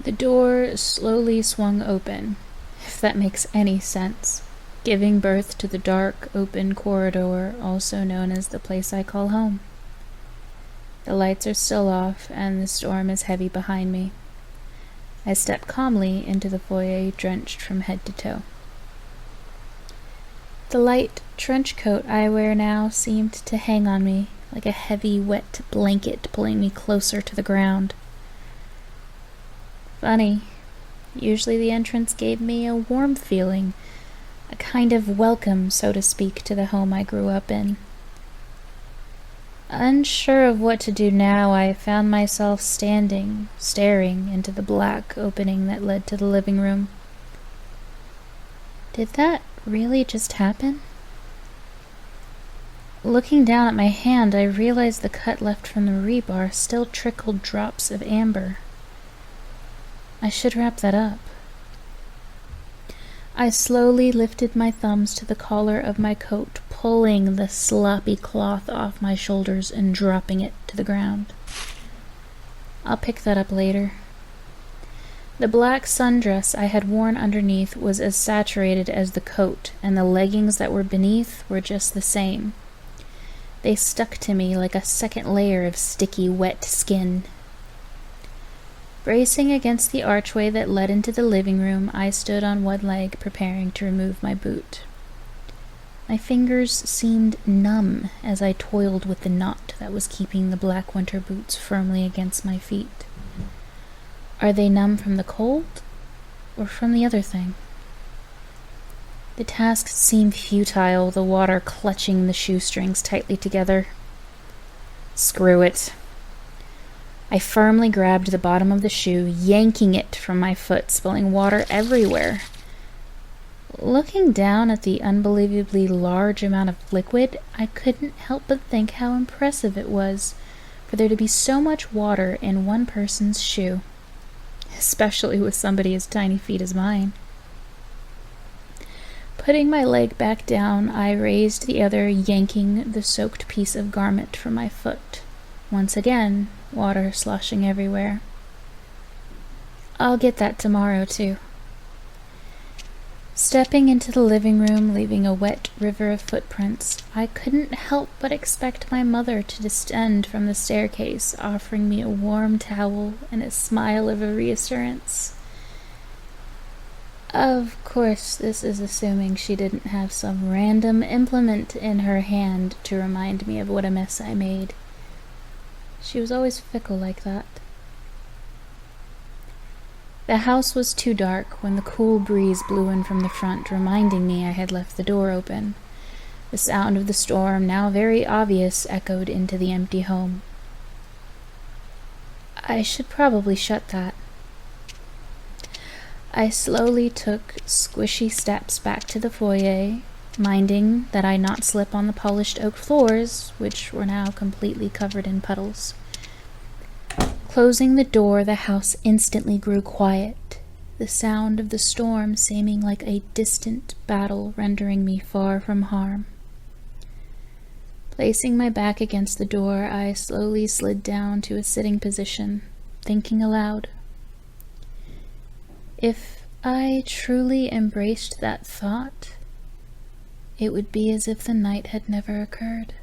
The door slowly swung open, if that makes any sense, giving birth to the dark, open corridor, also known as the place I call home. The lights are still off, and the storm is heavy behind me. I step calmly into the foyer, drenched from head to toe. The light trench coat I wear now seemed to hang on me like a heavy, wet blanket pulling me closer to the ground. Funny. Usually the entrance gave me a warm feeling, a kind of welcome, so to speak, to the home I grew up in. Unsure of what to do now, I found myself standing, staring into the black opening that led to the living room. Did that really just happen? Looking down at my hand, I realized the cut left from the rebar still trickled drops of amber. I should wrap that up. I slowly lifted my thumbs to the collar of my coat, pulling the sloppy cloth off my shoulders and dropping it to the ground. I'll pick that up later. The black sundress I had worn underneath was as saturated as the coat, and the leggings that were beneath were just the same. They stuck to me like a second layer of sticky, wet skin. Bracing against the archway that led into the living room, I stood on one leg, preparing to remove my boot. My fingers seemed numb as I toiled with the knot that was keeping the black winter boots firmly against my feet. Are they numb from the cold, or from the other thing? The task seemed futile, the water clutching the shoestrings tightly together. Screw it. I firmly grabbed the bottom of the shoe, yanking it from my foot, spilling water everywhere. Looking down at the unbelievably large amount of liquid, I couldn't help but think how impressive it was for there to be so much water in one person's shoe, especially with somebody as tiny feet as mine. Putting my leg back down, I raised the other, yanking the soaked piece of garment from my foot. Once again, water sloshing everywhere. I'll get that tomorrow, too. Stepping into the living room, leaving a wet river of footprints, I couldn't help but expect my mother to descend from the staircase, offering me a warm towel and a smile of reassurance. Of course, this is assuming she didn't have some random implement in her hand to remind me of what a mess I made. She was always fickle like that. The house was too dark when the cool breeze blew in from the front, reminding me I had left the door open. The sound of the storm, now very obvious, echoed into the empty home. I should probably shut that. I slowly took squishy steps back to the foyer, minding that I not slip on the polished oak floors, which were now completely covered in puddles. Closing the door, the house instantly grew quiet, the sound of the storm seeming like a distant battle, rendering me far from harm. Placing my back against the door, I slowly slid down to a sitting position, thinking aloud. If I truly embraced that thought, it would be as if the night had never occurred.